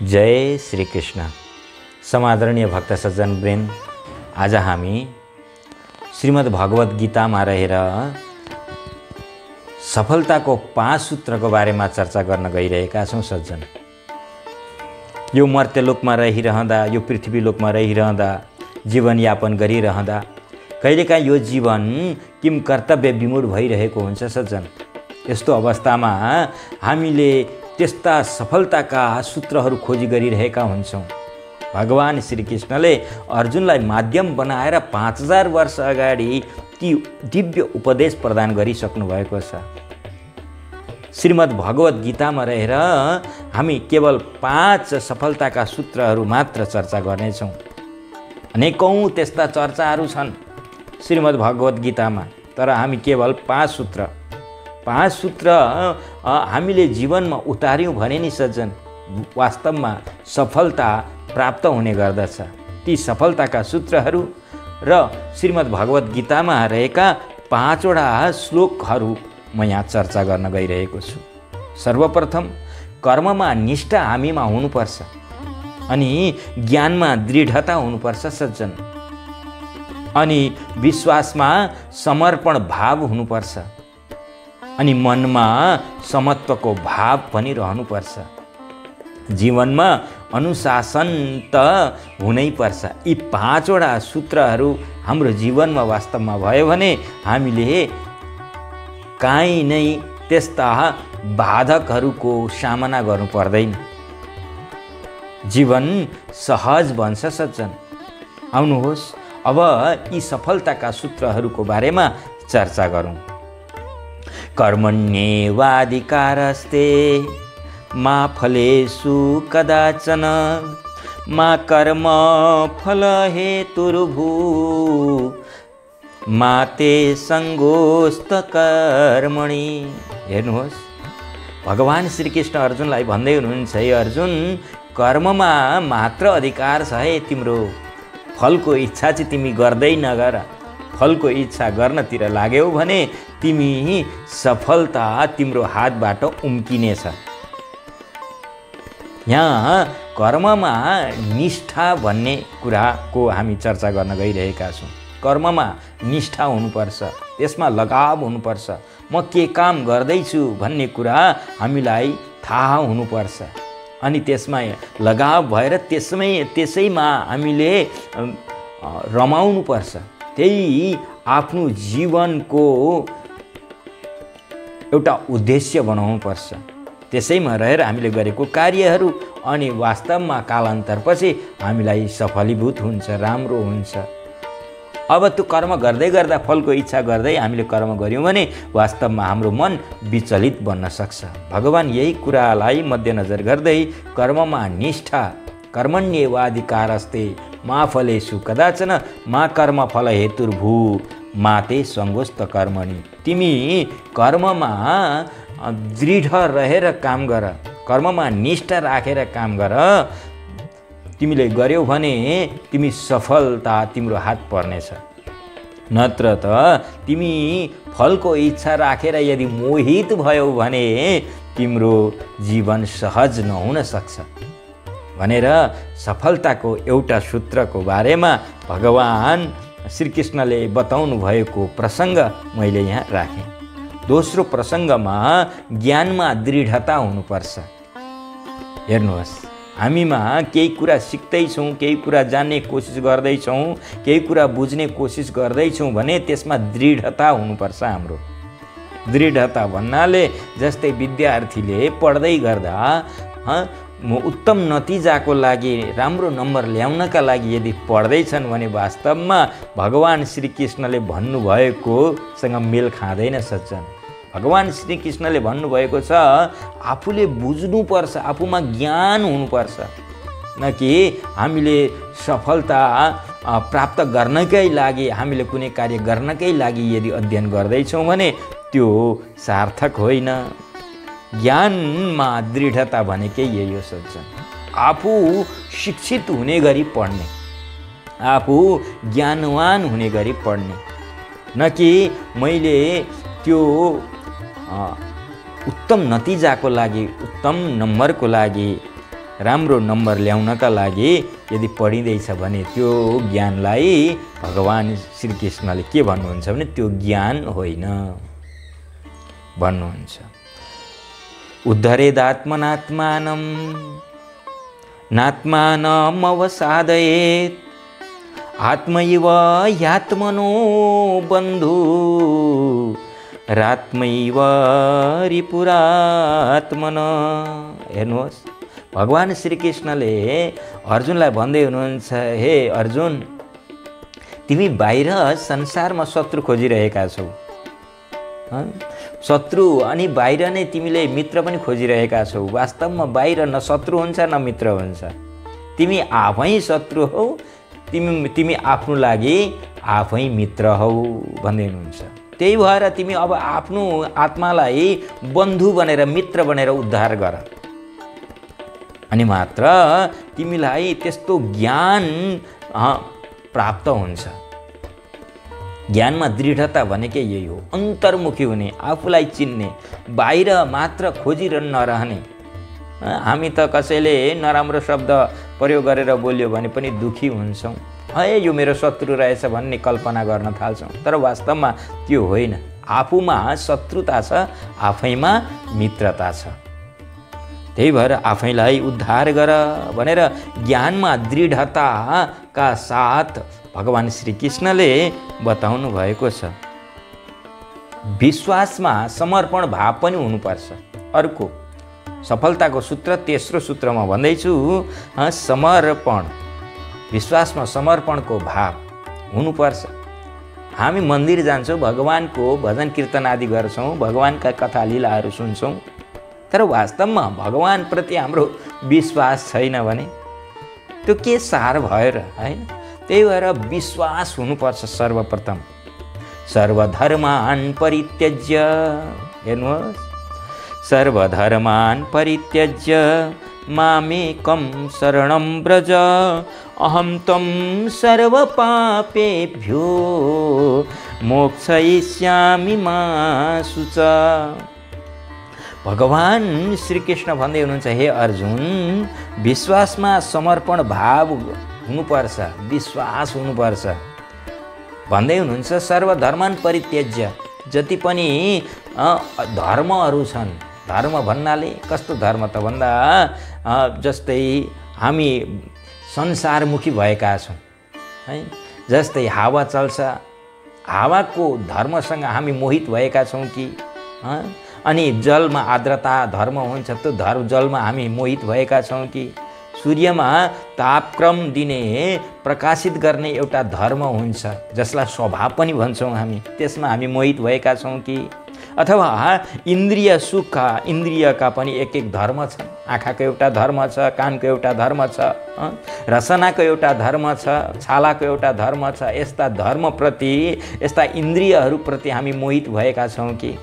जय श्री कृष्ण। समादरणीय भक्त सज्जन वृन्द, आज हामी श्रीमद् भगवत गीतामा रहेर सफलताको 5 सूत्रको बारेमा चर्चा गर्न गइरहेका छौँ। सज्जन, यो मर्त्यलोकमा रहिरहँदा, यो पृथ्वी लोकमा रहिरहँदा, जीवनयापन गरिरहँदा कहिलेकाहीँ यो जीवन किम कर्तव्य विमूढ भइरहेको हुन्छ। सज्जन, यस्तो अवस्थामा हामीले त्यस्ता सफलताका सूत्रहरू खोजी गरिरहेका हुन्छौँ। भगवान श्रीकृष्णले अर्जुनलाई माध्यम बनाएर 5000 वर्ष अगाडि ती दिव्य उपदेश प्रदान गरिसक्नु भएको छ। श्रीमद् भगवत गीतामा रहेर हामी केवल 5 सफलताका सूत्रहरू मात्र चर्चा गर्नेछौँ। अनेकौँ त्यस्ता चर्चाहरू छन् श्रीमद् भगवत गीतामा, तर हामी केवल 5 सूत्र हामीले जीवनमा उतार्यौँ भने नि सज्जन, वास्तवमा सफलता प्राप्त हुने गर्दछ। ती सफलताका सूत्रहरू र श्रीमद् भगवत गीतामा रहेका 5वटा श्लोकहरू म यहाँ चर्चा गर्न गइरहेको छु। सर्वप्रथम, कर्ममा निष्ठा हामीमा हुनुपर्छ अनि ज्ञानमा दृढता हुनुपर्छ सज्जन, अनि विश्वासमा समर्पण भाव हुनुपर्छ, अनि मनमा समत्वको भाव पनि रहनुपर्छ। जीवनमा अनुशासन त हुनैपर्छ। यी 5वटा सूत्रहरू हाम्रो जीवनमा वास्तवमा भयो भने हामीले काहीँ नै त्यस्ता बाधकहरूको सामना गर्नु पर्दैन, जीवन सहज बन्छ सज्जन। आउनुहोस् अब यी सफलताका सूत्रहरूको बारेमा चर्चा गरौँ। कर्मण्येवाधिकारस्ते मा फलेषु कदाचन मा कर्म फल हेतुर्भू मा ते सङ्गोस्त कर्मणि। हेर्नुहोस्, भगवान श्रीकृष्ण अर्जुनलाई भन्दै हुनुहुन्छ, हे अर्जुन, कर्ममा मात्र अधिकार छ है तिम्रो। फलको इच्छा चाहिँ तिमी गर्दै नगर। फलको इच्छा गर्नतिर लाग्यौ भने तिमी सफलता तिम्रो हातबाट उम्किनेछ। यहाँ कर्ममा निष्ठा भन्ने कुराको हामी चर्चा गर्न गइरहेका छौँ। कर्ममा निष्ठा हुनुपर्छ, त्यसमा लगाव हुनुपर्छ। म के काम गर्दैछु भन्ने कुरा हामीलाई थाहा हुनुपर्छ अनि त्यसमा लगाव भएर त्यसैमा हामीले रमाउनुपर्छ। त्यही आफ्नो जीवनको एउटा उद्देश्य बनाउनुपर्छ। त्यसैमा रहेर हामीले गरेको कार्यहरू अनि वास्तवमा कालान्तरपछि हामीलाई सफलीभूत हुन्छ, राम्रो हुन्छ। अब त्यो कर्म गर्दै गर्दा, फलको इच्छा गर्दै हामीले कर्म गऱ्यौँ भने वास्तवमा हाम्रो मन विचलित बन्न सक्छ। भगवान यही कुरालाई मध्यनजर गर्दै कर्ममा निष्ठा, कर्मण्येवाधिकारस्ते मा फलेषु कदाचन मा कर्म फल हेतुर्भू मा ते सङ्गोस्त कर्मणि। तिमी कर्ममा दृढ रहेर काम गर, कर्ममा निष्ठा राखेर काम गर। तिमीले गर्यौ भने तिमी सफलता तिम्रो हात पर्नेछ। नत्र त तिमी फलको इच्छा राखेर यदि मोहित भयौ भने तिम्रो जीवन सहज नहुन सक्छ भनेर सफलताको एउटा सूत्रको बारेमा भगवान श्रीकृष्णले बताउनु भएको प्रसङ्ग मैले यहाँ राखेँ। दोस्रो प्रसङ्गमा ज्ञानमा दृढता हुनुपर्छ। हेर्नुहोस्, हामीमा केही कुरा सिक्दैछौँ, केही कुरा जान्ने कोसिस गर्दैछौँ, केही कुरा बुझ्ने कोसिस गर्दैछौँ भने त्यसमा दृढता हुनुपर्छ। हाम्रो दृढता भन्नाले जस्तै विद्यार्थीले पढ्दै गर्दा उत्तम नतिजाको लागि, राम्रो नम्बर ल्याउनका लागि यदि पढ्दैछन् भने वास्तवमा भगवान श्रीकृष्णले भन्नुभएकोसँग मेल खाँदैन सज्जन। भगवान श्रीकृष्णले भन्नुभएको छ आफूले बुझ्नुपर्छ, आफूमा ज्ञान हुनुपर्छ, न कि हामीले सफलता प्राप्त गर्नकै लागि, हामीले कुनै कार्य गर्नकै लागि यदि अध्ययन गर्दैछौँ भने त्यो सार्थक होइन। ज्ञानमा दृढता भनेकै यही हो सज्जन। आफू शिक्षित हुने गरी पढ्ने, आफू ज्ञानवान हुने गरी पढ्ने, न कि मैले त्यो उत्तम नतिजाको लागि, उत्तम नम्बरको लागि राम्रो नम्बर ल्याउनका लागि यदि पढिँदैछ भने त्यो ज्ञानलाई भगवान् श्रीकृष्णले के भन्नुहुन्छ भने त्यो ज्ञान होइन भन्नुहुन्छ। उद्धरेदात्मनात्मानं नात्मानमवसादयेत् आत्मैव ह्यात्मनो बन्धु रात्मैव रिपुरात्मन। हेर्नुहोस्, भगवान् श्रीकृष्णले अर्जुनलाई भन्दै हुनुहुन्छ, हे अर्जुन, तिमी बाहिर संसारमा शत्रु खोजिरहेका छौ, शत्रु अनि बाहिर नै तिमीले मित्र पनि खोजिरहेका छौ। वास्तवमा बाहिर न शत्रु हुन्छ न मित्र हुन्छ, तिमी आफै शत्रु हौ, तिमी आफ्नो लागि आफै मित्र हौ भन्दै हुनुहुन्छ। त्यही भएर तिमी अब आफ्नो आत्मालाई बन्धु बनेर मित्र बनेर उद्धार गर, अनि मात्र तिमीलाई त्यस्तो ज्ञान प्राप्त हुन्छ। ज्ञानमा दृढता भनेकै यही हो, अन्तर्मुखी हुने, आफूलाई चिन्ने, बाहिर मात्र खोजिरहन नरहने। हामी त कसैले नराम्रो शब्द प्रयोग गरेर बोल्यो भने पनि दुखी हुन्छौँ, है यो मेरो शत्रु रहेछ भन्ने कल्पना गर्न थाल्छौँ, तर वास्तवमा त्यो होइन। आफूमा शत्रुता छ, आफैमा मित्रता छ। त्यही भएर आफैलाई उद्धार गर भनेर ज्ञानमा दृढताका साथ भगवान् श्रीकृष्णले बताउनु भएको छ। विश्वासमा समर्पण भाव पनि हुनुपर्छ। अर्को सफलताको सूत्र, तेस्रो सूत्रमा भन्दैछु, समर्पण, विश्वासमा समर्पणको भाव हुनुपर्छ। हामी मन्दिर जान्छौँ, भगवानको भजन कीर्तन आदि गर्छौँ, भगवानका कथा लीलाहरू सुन्छौँ, तर वास्तवमा भगवानप्रति हाम्रो विश्वास छैन भने त्यो के सार भयो र, होइन? त्यही भएर विश्वास हुनुपर्छ सर्वप्रथम। सर्वधर्मान् परित्यज्य, हेर्नुहोस्, सर्वधर्मान् परित्यज्य मामेकं शरणं व्रज अहं त्वं सर्वपापेभ्यो मोक्षयिष्यामि मा शुच। भगवान् श्रीकृष्ण भन्दै हुनुहुन्छ, हे अर्जुन, विश्वासमा समर्पण भाव हुनुपर्छ, विश्वास हुनुपर्छ भन्दै हुनुहुन्छ। सर्वधर्मान् परित्यज्य, जति पनि धर्महरू छन्, धर्म भन्नाले कस्तो धर्म त भन्दा जस्तै हामी संसारमुखी भएका छौँ, है, जस्तै हावा चल्छ, हावाको धर्मसँग हामी मोहित भएका छौँ कि, अनि जलमा आर्द्रता धर्म हुन्छ, त्यो जलमा हामी मोहित भएका छौँ कि, सूर्यमा तापक्रम दिने, प्रकाशित गर्ने एउटा धर्म हुन्छ जसलाई स्वभाव पनि भन्छौँ हामी, त्यसमा हामी मोहित भएका छौँ कि, अथवा इन्द्रिय सुखका, इन्द्रियका पनि एक एक धर्म छन्। आँखाको एउटा धर्म छ, कानको एउटा धर्म छ, रसनाको एउटा धर्म छ, छालाको एउटा धर्म छ। यस्ता धर्मप्रति, यस्ता इन्द्रियहरूप्रति हामी मोहित भएका छौँ कि?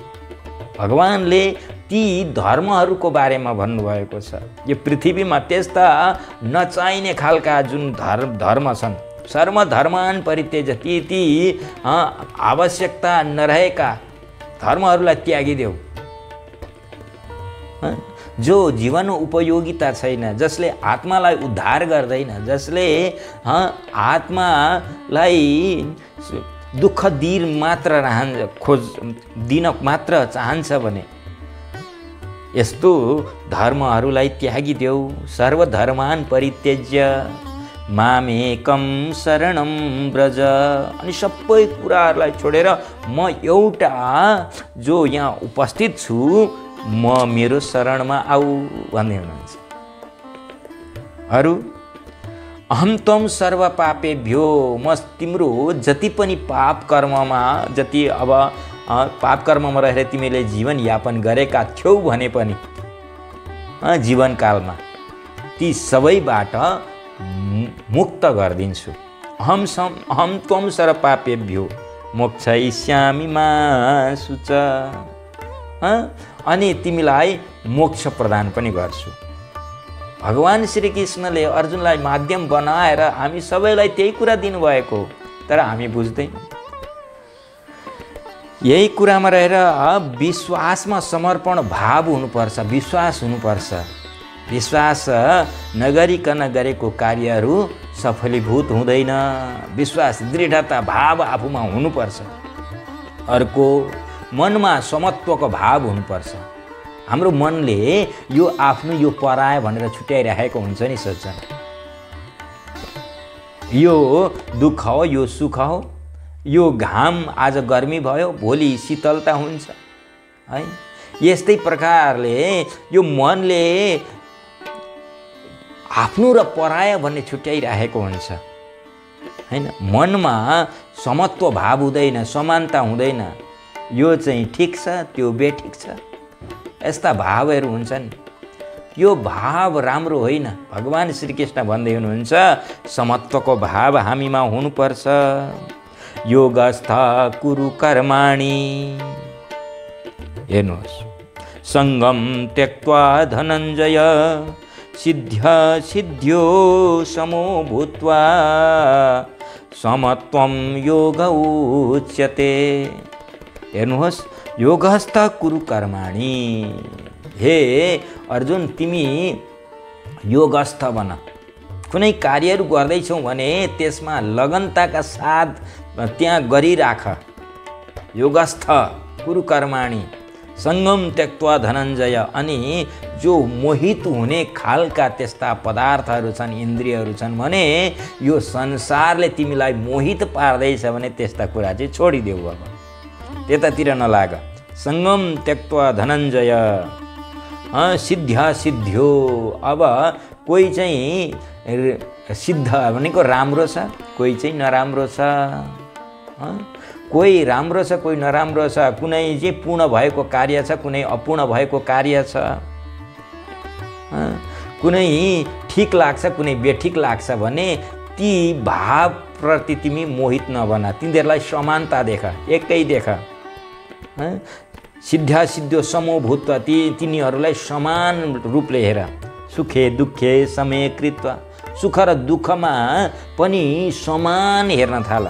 भगवानले ती धर्महरूको बारेमा भन्नुभएको छ। यो पृथ्वीमा त्यस्ता नचाहिने खालका जुन धर्म छन्, सर्वधर्मान् परित्यज्य, ती आवश्यकता नरहेका धर्महरूलाई त्यागिदेऊ। जो जीवन उपयोगिता छैन, जसले आत्मालाई उद्धार गर्दैन, जसले आत्मालाई दुःख दिन मात्र दिन मात्र चाहन्छ भने यस्तो धर्महरूलाई त्यागिदेऊ। सर्वधर्मान् परित्यज्य मामेकं शरणं व्रज, अनि सबै कुराहरूलाई छोडेर म एउटा जो यहाँ उपस्थित छु, म मेरो शरणमा आऊ भन्दै हुनुहुन्छ। अरू अहम त्वं सर्व पापेभ्यो, म तिम्रो जति पनि पाप कर्ममा, जति अब पाप कर्ममा रहेर तिमीले जीवन यापन गरेका थियौ भने पनि जीवनकालमा ती सबैबाट मुक्त गरिदिन्छु। अहम त्वं सर्व पापेभ्यो मोक्षयिष्यामि मा शुच, अनि तिमीलाई मोक्ष प्रदान पनि गर्छु। भगवान् श्रीकृष्णले अर्जुनलाई माध्यम बनाएर हामी सबैलाई त्यही कुरा दिनुभएको, तर हामी बुझ्दैनौँ। यही कुरामा रहेर विश्वासमा समर्पण भाव हुनुपर्छ, विश्वास हुनुपर्छ। विश्वास नगरिकन गरेको कार्यहरू सफलीभूत हुँदैन। विश्वास दृढता भाव आफूमा हुनुपर्छ। अर्को, मनमा समत्वको भाव हुनुपर्छ। हाम्रो मनले यो आफ्नो यो पराय भनेर छुट्याइराखेको हुन्छ नि सज्जन। यो दुःख हो, यो सुख हो, यो घाम आज गर्मी भयो, भोलि शीतलता हुन्छ है। यस्तै प्रकारले यो मनले आफ्नो र पराय भन्ने छुट्याइराखेको हुन्छ हैन। मनमा समत्व भाव हुँदैन, समानता हुँदैन। यो चाहिँ ठिक छ, त्यो बेठिक छ, यस्ता भावहरू हुन्छन्। यो भाव राम्रो होइन। भगवान श्रीकृष्ण भन्दै हुनुहुन्छ समत्वको भाव हामीमा हुनुपर्छ। योगस्थ कुरु कर्माणि, हेर्नुहोस्, सङ्गम त्यक्त्वा धनञ्जय सिद्ध्यो समो भूत्वा समत्वं योग उच्यते। हेर्नुहोस्, योगस्थ कुरु कर्माणि। हे अर्जुन, तिमी योगस्थ बन। कुनै कार्यहरू गर्दैछौ भने त्यसमा लगनताका साथ त्यहाँ गरिराख। योगस्थ कुरु कर्माणि सङ्गम त्यक्त्वा धनञ्जय। अनि जो मोहित हुने खालका त्यस्ता पदार्थहरू छन्, इन्द्रियहरू छन् भने यो संसारले तिमीलाई मोहित पार्दैछ भने त्यस्ता कुरा चाहिँ छोडिदेऊ। अब त्यतातिर नलाग। सङ्गम त्यक्त्वा धनञ्जय सिद्ध्यो। अब कोही चाहिँ सिद्ध भनेको राम्रो छ, कोही चाहिँ नराम्रो छ। कोही राम्रो छ, कोही नराम्रो छ। कुनै चाहिँ पूर्ण भएको कार्य छ, कुनै अपूर्ण भएको कार्य छ। कुनै ठिक लाग्छ, कुनै बेठिक लाग्छ भने ती भावप्रति तिमी मोहित नबना। तिनीहरूलाई समानता देख, एकै देख। सिद्ध्यो समो भूत्वा, तिनीहरूलाई समान रूपले हेर। सुखे दुःखे समय कृत्वा, सुख र दुःखमा पनि समान हेर्न थाल।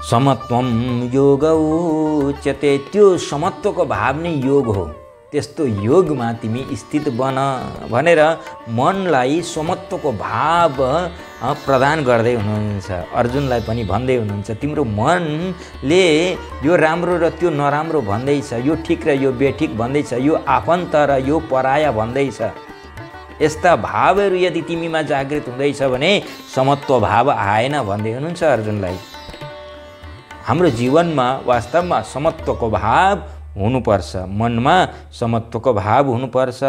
समत्वम योग उच्यते। त्यो समत्वको भाव नै योग हो। त्यस्तो योगमा तिमी स्थित बन भनेर मनलाई समत्वको भाव प्रदान गर्दै हुनुहुन्छ। अर्जुनलाई पनि भन्दै हुनुहुन्छ तिम्रो मनले यो राम्रो र त्यो नराम्रो भन्दैछ, यो ठिक र यो बेठिक भन्दैछ, यो आफन्त र यो पराया भन्दैछ। यस्ता भावहरू यदि तिमीमा जागृत हुँदैछ भने समत्व भाव आएन भन्दै हुनुहुन्छ अर्जुनलाई। हाम्रो जीवनमा वास्तवमा समत्वको भाव हुनुपर्छ। मनमा समत्वको भाव हुनुपर्छ।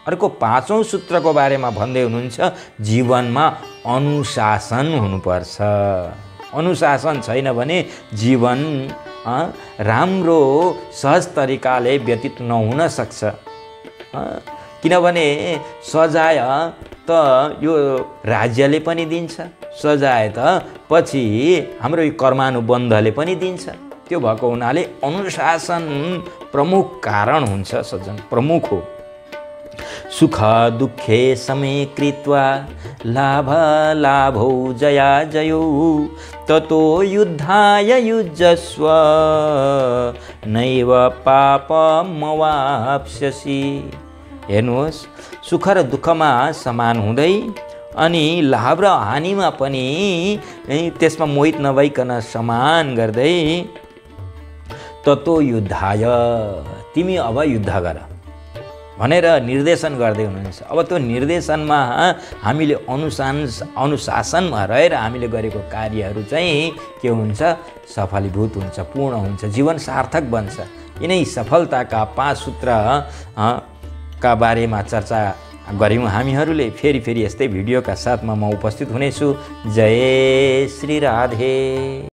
अर्को 5औं सूत्रको बारेमा भन्दै हुनुहुन्छ जीवनमा अनुशासन हुनुपर्छ। अनुशासन छैन भने जीवन राम्रो सहज तरिकाले व्यतीत नहुन सक्छ। किनभने सजाय त यो राज्यले पनि दिन्छ, सजाय त पछि हाम्रो यो कर्मानुबन्धले पनि दिन्छ। त्यो भएको हुनाले अनुशासन प्रमुख कारण हुन्छ सज्जन, प्रमुख हो। सुख दुःखे समय कृत्वा लाभ लाभौ जया जयौ ततो युद्धाय युज्यस्व नैव पापमवाप्स्यसि। हेर्नुहोस्, सुख र दुःखमा समान हुँदै अनि लाभ र हानिमा पनि त्यसमा मोहित नभइकन समान गर्दै ततो युद्धाय, तिमी अब युद्ध गर भनेर निर्देशन गर्दै हुनुहुन्छ। अब त्यो निर्देशनमा हामीले अनुशासनमा रहेर हामीले गरेको कार्यहरू चाहिँ के हुन्छ, सफलीभूत हुन्छ, पूर्ण हुन्छ, जीवन सार्थक बन्छ। यिनै सफलताका 5 सूत्र का बारेमा चर्चा गऱ्यौँ हामीहरूले। फेरि यस्तै भिडियोका साथमा म उपस्थित हुनेछु। जय श्री राधे।